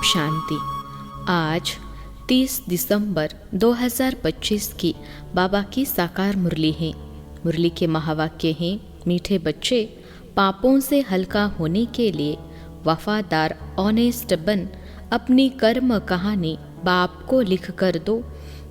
शांति। आज 30 दिसंबर 2025 की बाबा की साकार मुरली है। मुरली के महावाक्य हैं, मीठे बच्चे, पापों से हल्का होने के लिए वफादार ऑनेस्ट बन अपनी कर्म कहानी बाप को लिख कर दो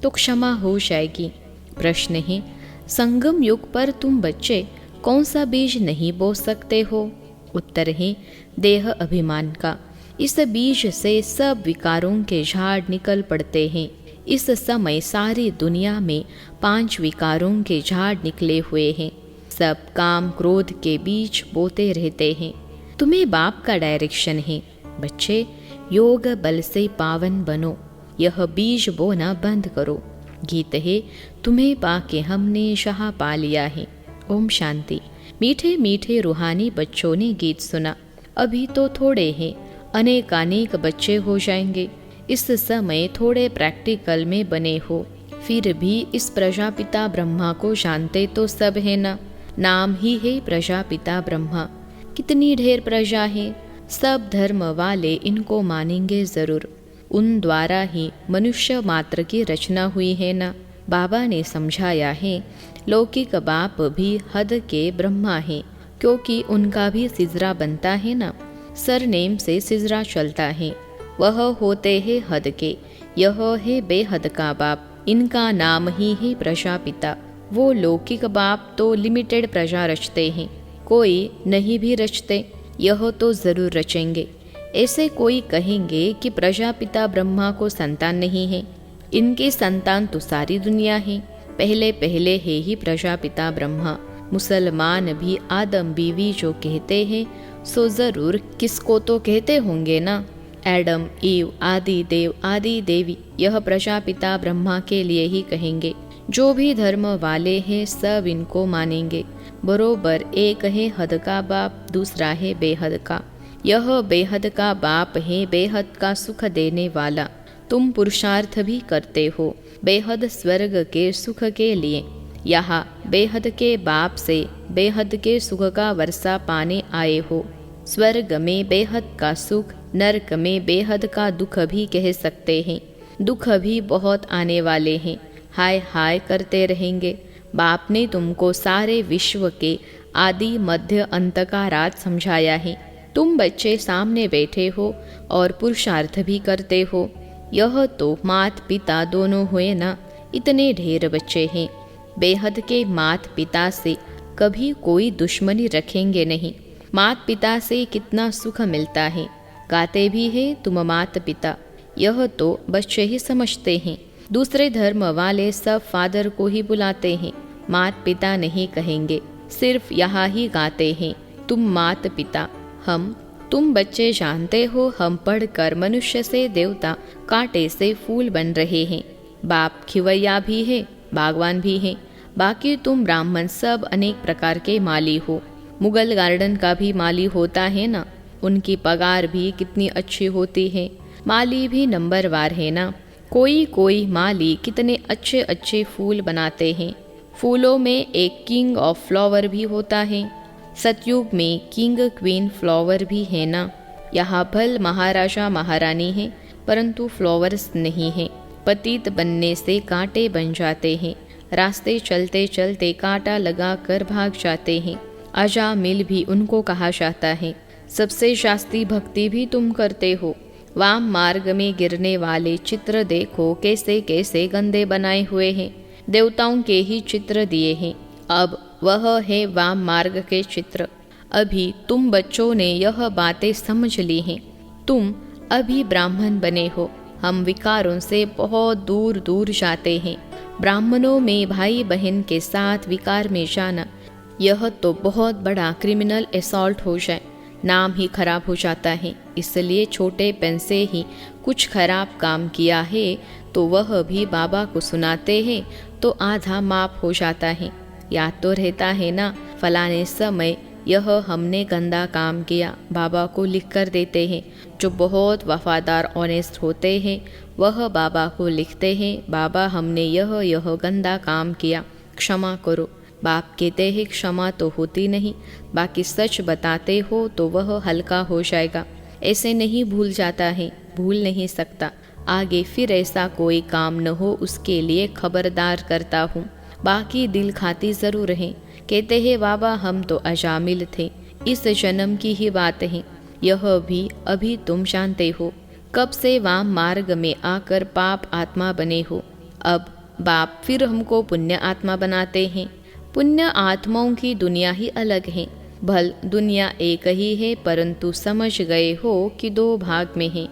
तो क्षमा हो जाएगी। प्रश्न है, संगम युग पर तुम बच्चे कौन सा बीज नहीं बो सकते हो? उत्तर है, देह अभिमान का। इस बीज से सब विकारों के झाड़ निकल पड़ते हैं। इस समय सारी दुनिया में 5 विकारों के झाड़ निकले हुए हैं। सब काम क्रोध के बीज बोते रहते हैं। तुम्हें बाप का डायरेक्शन है, बच्चे योग बल से पावन बनो, यह बीज बोना बंद करो। गीत है, तुम्हें पाके हमने शाह पा लिया है। ओम शांति। मीठे मीठे रूहानी बच्चों ने गीत सुना। अभी तो थोड़े हैं, अनेकानेक बच्चे हो जाएंगे। इस समय थोड़े प्रैक्टिकल में बने हो, फिर भी इस प्रजापिता ब्रह्मा को जानते तो सब है ना। नाम ही है प्रजापिता ब्रह्मा। कितनी ढेर प्रजा है, सब धर्म वाले इनको मानेंगे जरूर। उन द्वारा ही मनुष्य मात्र की रचना हुई है ना। बाबा ने समझाया है, लौकिक बाप भी हद के ब्रह्मा हैं, क्योंकि उनका भी सिजरा बनता है ना। सरनेम से सिजरा चलता है, वह होते हैं हद के। यह है बेहद का बाप, इनका नाम ही है प्रजापिता। वो लौकिक बाप तो लिमिटेड प्रजा रचते हैं, कोई नहीं भी रचते, यह तो जरूर रचेंगे। ऐसे कोई कहेंगे कि प्रजापिता ब्रह्मा को संतान नहीं है, इनके संतान तो सारी दुनिया है। पहले पहले है ही प्रजापिता ब्रह्मा। मुसलमान भी आदम बीवी जो कहते हैं, सो जरूर किसको तो कहते होंगे ना। एडम, ईव, आदि देव, आदि देवी, यह प्रजापिता ब्रह्मा के लिए ही कहेंगे। जो भी धर्म वाले हैं सब इनको मानेंगे। बरोबर एक है हद का बाप, दूसरा है बेहद का। यह बेहद का बाप है, बेहद का सुख देने वाला। तुम पुरुषार्थ भी करते हो बेहद स्वर्ग के सुख के लिए। यहाँ बेहद के बाप से बेहद के सुख का वर्षा पाने आए हो। स्वर्ग में बेहद का सुख, नरक में बेहद का दुख भी कह सकते हैं। दुख भी बहुत आने वाले हैं, हाय हाय करते रहेंगे। बाप ने तुमको सारे विश्व के आदि मध्य अंत का राज समझाया है। तुम बच्चे सामने बैठे हो और पुरुषार्थ भी करते हो। यह तो मात पिता दोनों हुए ना। इतने ढेर बच्चे हैं, बेहद के मात पिता से कभी कोई दुश्मनी रखेंगे नहीं। मात पिता से कितना सुख मिलता है। गाते भी है तुम मात पिता, यह तो बच्चे ही समझते हैं। दूसरे धर्म वाले सब फादर को ही बुलाते हैं, मात पिता नहीं कहेंगे। सिर्फ यहाँ ही गाते हैं, तुम मात पिता। तुम बच्चे जानते हो, हम पढ़कर मनुष्य से देवता, कांटे से फूल बन रहे हैं। बाप खिवैया भी है, बागवान भी है। बाकी तुम ब्राह्मण सब अनेक प्रकार के माली हो। मुगल गार्डन का भी माली होता है ना, उनकी पगार भी कितनी अच्छी होती है। माली भी नंबरवार है ना। कोई कोई माली कितने अच्छे अच्छे फूल बनाते हैं। फूलों में एक किंग ऑफ फ्लावर भी होता है। सतयुग में किंग क्वीन फ्लावर भी है ना। यहाँ भल महाराजा महारानी है, परंतु फ्लावर्स नहीं है। पतित बनने से कांटे बन जाते हैं। रास्ते चलते चलते कांटा लगा कर भाग जाते हैं। अजामिल भी उनको कहा जाता है। सबसे शास्त्री भक्ति भी तुम करते हो। वाम मार्ग में गिरने वाले चित्र देखो, कैसे कैसे गंदे बनाए हुए हैं। देवताओं के ही चित्र दिए हैं। अब वह है वाम मार्ग के चित्र। अभी तुम बच्चों ने यह बातें समझ ली हैं। तुम अभी ब्राह्मण बने हो। हम विकारों से बहुत दूर दूर जाते हैं। ब्राह्मणों में भाई बहन के साथ विकार में जाना, यह तो बहुत बड़ा क्रिमिनल असॉल्ट हो जाए, नाम ही खराब हो जाता है। इसलिए छोटे पेन से ही कुछ खराब काम किया है तो वह भी बाबा को सुनाते हैं तो आधा माफ हो जाता है। याद तो रहता है ना, फलाने समय यह हमने गंदा काम किया, बाबा को लिख कर देते हैं। जो बहुत वफादार ऑनेस्ट होते हैं वह बाबा को लिखते हैं, बाबा हमने यह गंदा काम किया, क्षमा करो। बाप कहते हैं क्षमा तो होती नहीं, बाकी सच बताते हो तो वह हल्का हो जाएगा। ऐसे नहीं भूल जाता है। भूल नहीं सकता। आगे फिर ऐसा कोई काम न हो उसके लिए खबरदार करता हूँ। बाकी दिल खाती ज़रूर हैं। कहते हैं बाबा हम तो अजामिल थे, इस जन्म की ही बात है। यह भी अभी तुम जानते हो। कब से वाम मार्ग में आकर पाप आत्मा बने हो। अब बाप फिर हमको पुण्य आत्मा बनाते हैं। पुण्य आत्माओं की दुनिया ही अलग है। भल दुनिया एक ही है, परंतु समझ गए हो कि दो भाग में है।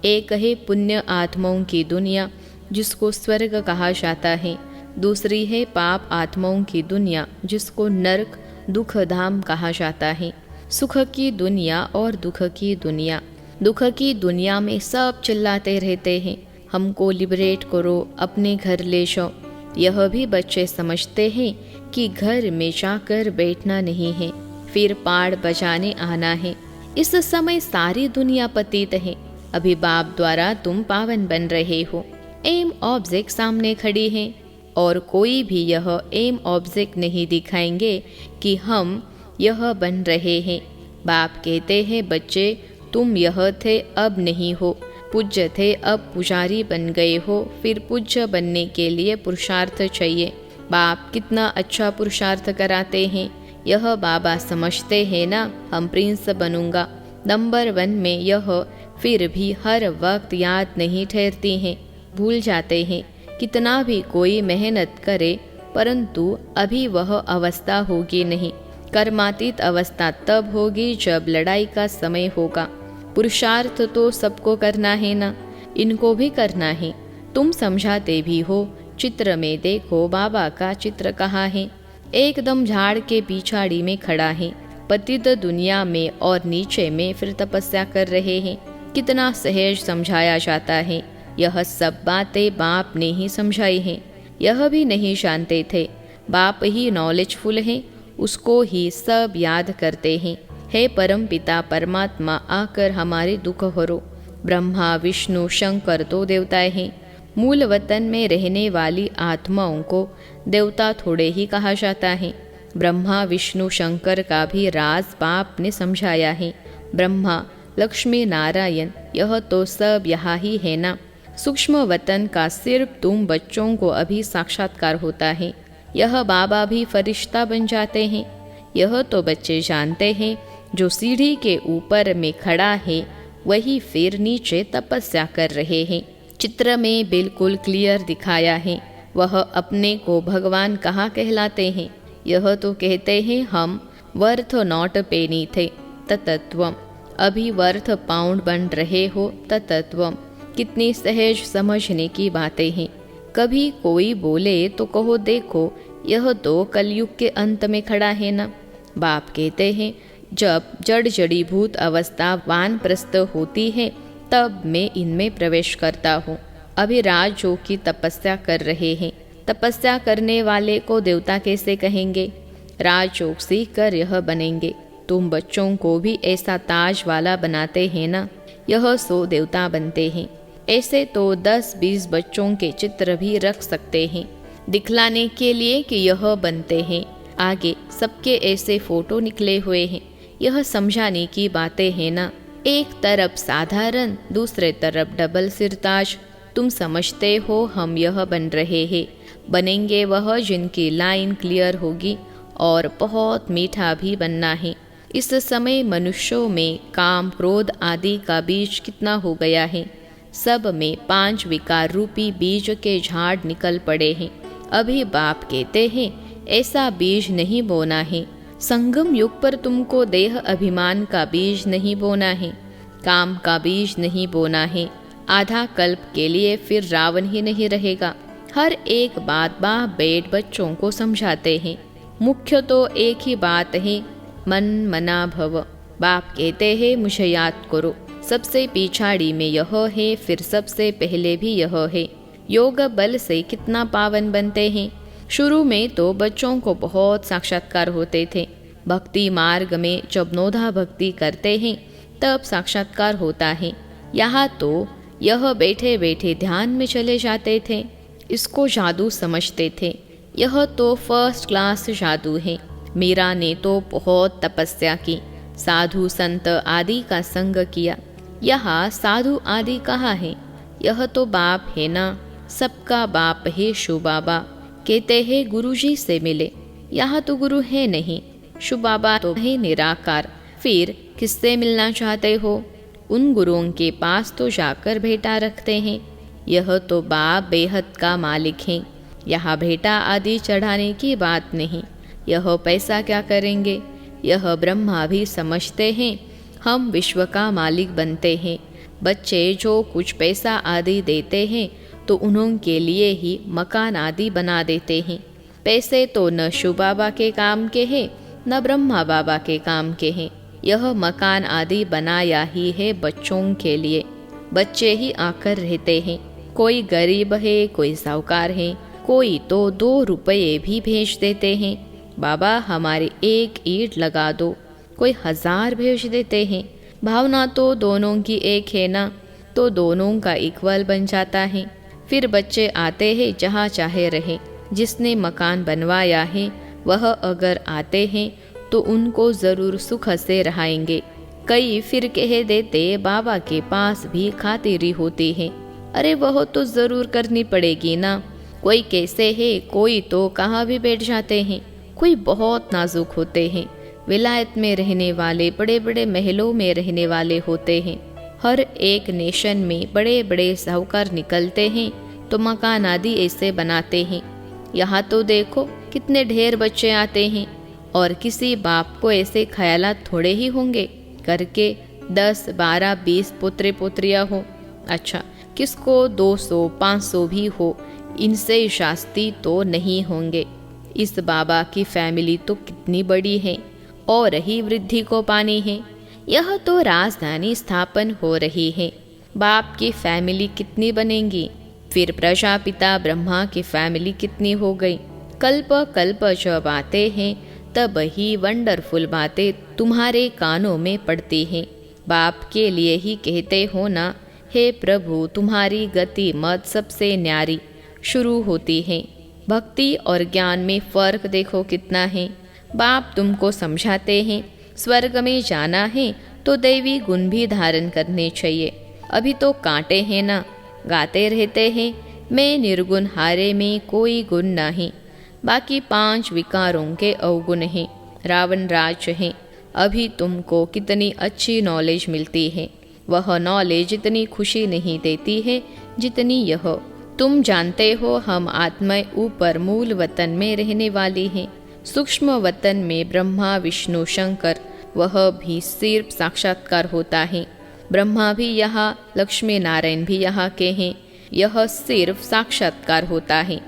एक है पुण्य आत्माओं की दुनिया जिसको स्वर्ग कहा जाता है, दूसरी है पाप आत्माओं की दुनिया जिसको नरक दुख धाम कहा जाता है। सुख की दुनिया और दुख की दुनिया। दुख की दुनिया में सब चिल्लाते रहते हैं, हमको लिबरेट करो, अपने घर ले जाओ। यह भी बच्चे समझते हैं कि घर में जाकर बैठना नहीं है, फिर पाड़ बजाने आना है। इस समय सारी दुनिया पतित है। अभी बाप द्वारा तुम पावन बन रहे हो। एम ऑब्जेक्ट सामने खड़ी है और कोई भी यह एम ऑब्जेक्ट नहीं दिखाएंगे कि हम यह बन रहे हैं। बाप कहते हैं बच्चे तुम यह थे अब नहीं हो, पूज्य थे अब पुजारी बन गए हो। फिर पूज्य बनने के लिए पुरुषार्थ चाहिए। बाप कितना अच्छा पुरुषार्थ कराते हैं। यह बाबा समझते हैं ना, हम प्रिंस बनूंगा नंबर 1 में। यह फिर भी हर वक्त याद नहीं ठहरती हैं, भूल जाते हैं। कितना भी कोई मेहनत करे परंतु अभी वह अवस्था होगी नहीं। कर्मातीत अवस्था तब होगी जब लड़ाई का समय होगा। पुरुषार्थ तो सबको करना है ना, इनको भी करना है। तुम समझाते भी हो। चित्र में देखो बाबा का चित्र कहाँ है। एकदम झाड़ के पिछाड़ी में खड़ा है। पतित दुनिया में और नीचे में फिर तपस्या कर रहे हैं। कितना सहज समझाया जाता है। यह सब बातें बाप ने ही समझाई हैं। यह भी नहीं जानते थे। बाप ही नॉलेजफुल हैं, उसको ही सब याद करते हैं। हे परम पिता परमात्मा आकर हमारे दुख हरो। ब्रह्मा विष्णु शंकर दो देवताएं हैं। मूल वतन में रहने वाली आत्माओं को देवता थोड़े ही कहा जाता है। ब्रह्मा विष्णु शंकर का भी राज बाप ने समझाया है। ब्रह्मा लक्ष्मी नारायण यह तो सब यहाँ ही है ना। सूक्ष्म वतन का सिर्फ तुम बच्चों को अभी साक्षात्कार होता है। यह बाबा भी फरिश्ता बन जाते हैं। यह तो बच्चे जानते हैं। जो सीढ़ी के ऊपर में खड़ा है वही फिर नीचे तपस्या कर रहे हैं। चित्र में बिल्कुल क्लियर दिखाया है। वह अपने को भगवान कहाँ कहलाते हैं। यह तो कहते हैं हम वर्थ नॉट पेनी थे ततत्वम, अभी वर्थ पाउंड बन रहे हो ततत्वम। कितनी सहज समझने की बातें हैं। कभी कोई बोले तो कहो देखो यह तो कलयुग के अंत में खड़ा है ना। बाप कहते हैं जब जड़ जड़ीभूत अवस्था वानप्रस्थ होती है तब मैं इनमें प्रवेश करता हूँ। अभी राजयोग की तपस्या कर रहे हैं। तपस्या करने वाले को देवता कैसे कहेंगे। राजयोग सीख कर यह बनेंगे। तुम बच्चों को भी ऐसा ताज वाला बनाते हैं ना, यह सो देवता बनते हैं। ऐसे तो 10-20 बच्चों के चित्र भी रख सकते हैं दिखलाने के लिए कि यह बनते हैं। आगे सबके ऐसे फोटो निकले हुए हैं। यह समझाने की बातें हैं ना। एक तरफ साधारण, दूसरे तरफ डबल सिरताज। तुम समझते हो हम यह बन रहे हैं। बनेंगे वह जिनकी लाइन क्लियर होगी और बहुत मीठा भी बनना है। इस समय मनुष्यों में काम क्रोध आदि का बीज कितना हो गया है। सब में 5 विकार रूपी बीज के झाड़ निकल पड़े हैं। अभी बाप कहते हैं ऐसा बीज नहीं बोना है। संगम युग पर तुमको देह अभिमान का बीज नहीं बोना है, काम का बीज नहीं बोना है। आधा कल्प के लिए फिर रावण ही नहीं रहेगा। हर एक बात बाप बेट बच्चों को समझाते हैं। मुख्य तो एक ही बात है, मन मना भव। बाप कहते हैं मुझे याद करो। सबसे पिछाड़ी में यह है, फिर सबसे पहले भी यह है। योग बल से कितना पावन बनते हैं। शुरू में तो बच्चों को बहुत साक्षात्कार होते थे। भक्ति मार्ग में जब नोधा भक्ति करते हैं तब साक्षात्कार होता है। यहाँ तो यह बैठे बैठे ध्यान में चले जाते थे। इसको जादू समझते थे। यह तो फर्स्ट क्लास जादू है। मीरा ने तो बहुत तपस्या की, साधु संत आदि का संग किया। यहाँ साधु आदि कहाँ है? यह तो बाप है ना, सबका बाप है शु बाबा। कहते हैं गुरुजी से मिले, यहाँ तो गुरु है नहीं, शु बाबा तो है निराकार। फिर किससे मिलना चाहते हो? उन गुरुओं के पास तो जाकर भेंटा रखते हैं। यह तो बाप बेहद का मालिक है, यहाँ भेंटा आदि चढ़ाने की बात नहीं। यह पैसा क्या करेंगे? यह ब्रह्मा भी समझते हैं हम विश्व का मालिक बनते हैं। बच्चे जो कुछ पैसा आदि देते हैं तो उनके लिए ही मकान आदि बना देते हैं। पैसे तो न शिव बाबा के काम के हैं न ब्रह्मा बाबा के काम के हैं। यह मकान आदि बनाया ही है बच्चों के लिए। बच्चे ही आकर रहते हैं। कोई गरीब है, कोई साहूकार है, कोई तो 2 रुपये भी भेज देते हैं। बाबा हमारी 1 ईंट लगा दो, कोई 1000 भेज देते हैं। भावना तो दोनों की एक है ना, तो दोनों का इक्वल बन जाता है। फिर बच्चे आते हैं जहाँ चाहे रहे। जिसने मकान बनवाया है वह अगर आते हैं तो उनको ज़रूर सुख से रहाएंगे। कई फिर कह देते बाबा के पास भी खातिरी होती है। अरे वह तो ज़रूर करनी पड़ेगी ना। कोई कैसे है, कोई तो कहाँ भी बैठ जाते हैं, कोई बहुत नाजुक होते हैं। विलायत में रहने वाले बड़े बड़े महलों में रहने वाले होते हैं। हर एक नेशन में बड़े बड़े साहूकार निकलते हैं तो मकान आदि ऐसे बनाते हैं। यहाँ तो देखो कितने ढेर बच्चे आते हैं और किसी बाप को ऐसे ख्यालात थोड़े ही होंगे करके 10, 12, 20 पुत्र पुत्रियाँ हो। अच्छा, किसको 200, 500 भी हो, इनसे शास्ती तो नहीं होंगे। इस बाबा की फैमिली तो कितनी बड़ी है और ही वृद्धि को पानी है। यह तो राजधानी स्थापन हो रही है। बाप की फैमिली कितनी बनेंगी? फिर प्रजापिता ब्रह्मा की फैमिली कितनी हो गई? कल्प कल्प जब आते हैं तब ही वंडरफुल बातें तुम्हारे कानों में पड़ती हैं। बाप के लिए ही कहते हो ना, हे प्रभु तुम्हारी गति मत सबसे न्यारी शुरू होती है। भक्ति और ज्ञान में फर्क देखो कितना है। बाप तुमको समझाते हैं स्वर्ग में जाना है तो दैवी गुण भी धारण करने चाहिए। अभी तो कांटे हैं ना, गाते रहते हैं मैं निर्गुण, हारे में कोई गुण नहीं। बाकी 5 विकारों के अवगुण हैं, रावण राज हैं। अभी तुमको कितनी अच्छी नॉलेज मिलती है, वह नॉलेज इतनी खुशी नहीं देती है जितनी यह। तुम जानते हो हम आत्माएं ऊपर मूल वतन में रहने वाली हैं। सूक्ष्म वतन में ब्रह्मा विष्णु शंकर वह भी सिर्फ साक्षात्कार होता है। ब्रह्मा भी यहाँ, लक्ष्मी नारायण भी यहाँ के हैं। यह सिर्फ साक्षात्कार होता है।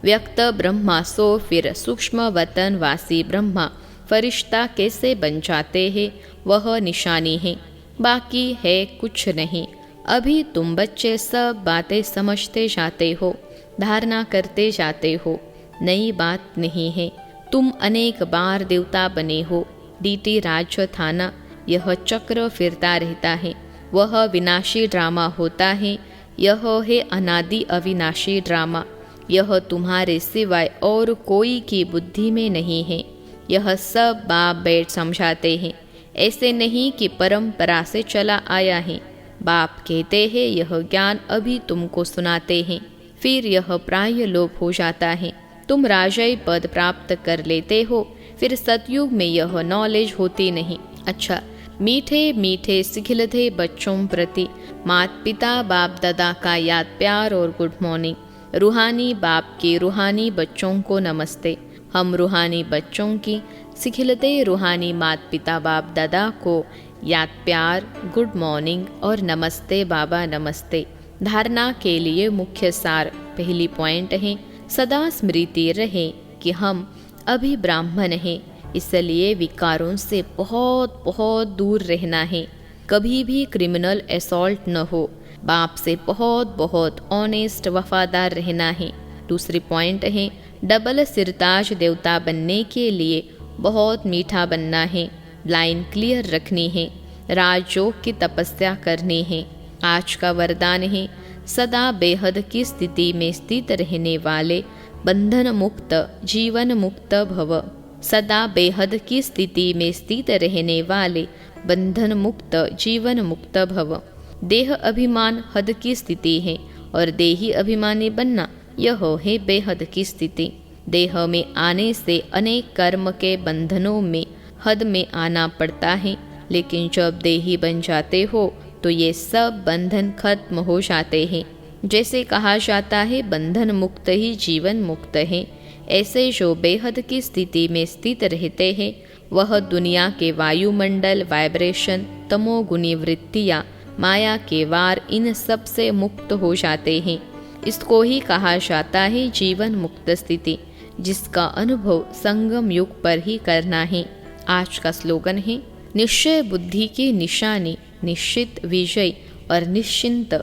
व्यक्त ब्रह्मा सो फिर सूक्ष्म वतन वासी ब्रह्मा फरिश्ता कैसे बन जाते हैं वह निशानी है, बाकी है कुछ नहीं। अभी तुम बच्चे सब बातें समझते जाते हो, धारणा करते जाते हो, नई बात नहीं है। तुम अनेक बार देवता बने हो। डीटी राज्य थाना, यह चक्र फिरता रहता है। वह विनाशी ड्रामा होता है, यह है अनादि अविनाशी ड्रामा। यह तुम्हारे सिवाय और कोई की बुद्धि में नहीं है। यह सब बाप बैठ समझाते हैं। ऐसे नहीं कि परंपरा से चला आया है। बाप कहते हैं यह ज्ञान अभी तुमको सुनाते हैं, फिर यह प्राय लोप हो जाता है। तुम राजाई पद प्राप्त कर लेते हो, फिर सतयुग में यह नॉलेज होती नहीं। अच्छा, मीठे मीठे सिखिलते बच्चों प्रति माता पिता बाप दादा का याद प्यार और गुड मॉर्निंग। रूहानी बाप के रूहानी बच्चों को नमस्ते। हम रूहानी बच्चों की सिखिलते रूहानी माता पिता बाप दादा को याद प्यार, गुड मॉर्निंग और नमस्ते बाबा नमस्ते। धारणा के लिए मुख्य सार पहली पॉइंट है, सदा स्मृति रहे कि हम अभी ब्राह्मण हैं, इसलिए विकारों से बहुत बहुत दूर रहना है। कभी भी क्रिमिनल असॉल्ट न हो। बाप से बहुत बहुत ऑनेस्ट वफादार रहना है। दूसरी पॉइंट है, डबल सिरताज देवता बनने के लिए बहुत मीठा बनना है। लाइन क्लियर रखनी है। राजयोग की तपस्या करनी है। आज का वरदान है, सदा बेहद की स्थिति में स्थित रहने वाले बंधन मुक्त जीवन मुक्त भव। सदा बेहद की स्थिति में स्थित रहने वाले बंधन मुक्त जीवन मुक्त भव। देह अभिमान हद की स्थिति है और देही अभिमानी बनना यह है बेहद की स्थिति। देह में आने से अनेक कर्म के बंधनों में हद में आना पड़ता है, लेकिन जब देही बन जाते हो तो ये सब बंधन खत्म हो जाते हैं। जैसे कहा जाता है बंधन मुक्त ही जीवन मुक्त है, ऐसे जो बेहद की स्थिति में स्थित रहते हैं वह दुनिया के वायुमंडल, वाइब्रेशन, तमोगुणी वृत्तियाँ, माया के वार, इन सब से मुक्त हो जाते हैं। इसको ही कहा जाता है जीवन मुक्त स्थिति, जिसका अनुभव संगम युग पर ही करना है। आज का स्लोगन है निश्चय बुद्धि की निशानी, निश्चित विजय और निश्चिंत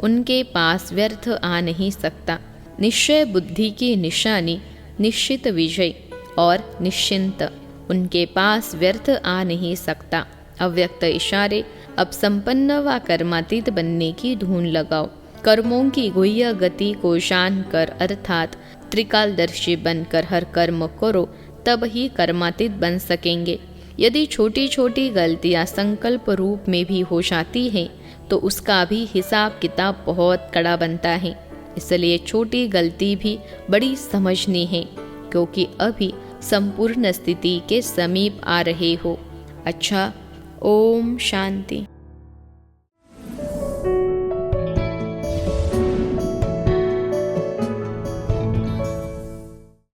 उनके पास व्यर्थ आ नहीं सकता। निश्चय बुद्धि की निशानी, निश्चित विजय और निश्चिंत उनके पास व्यर्थ आ नहीं सकता। अव्यक्त इशारे। अब संपन्न व कर्मातीत बनने की धून लगाओ। कर्मों की गुह्य गति को जानकर अर्थात त्रिकालदर्शी बनकर हर कर्म करो, तब ही कर्मातीत बन सकेंगे। यदि छोटी छोटी गलतियां संकल्प रूप में भी हो जाती हैं तो उसका भी हिसाब किताब बहुत कड़ा बनता है। इसलिए छोटी गलती भी बड़ी समझनी है, क्योंकि अभी संपूर्ण स्थिति के समीप आ रहे हो। अच्छा, ओम शांति।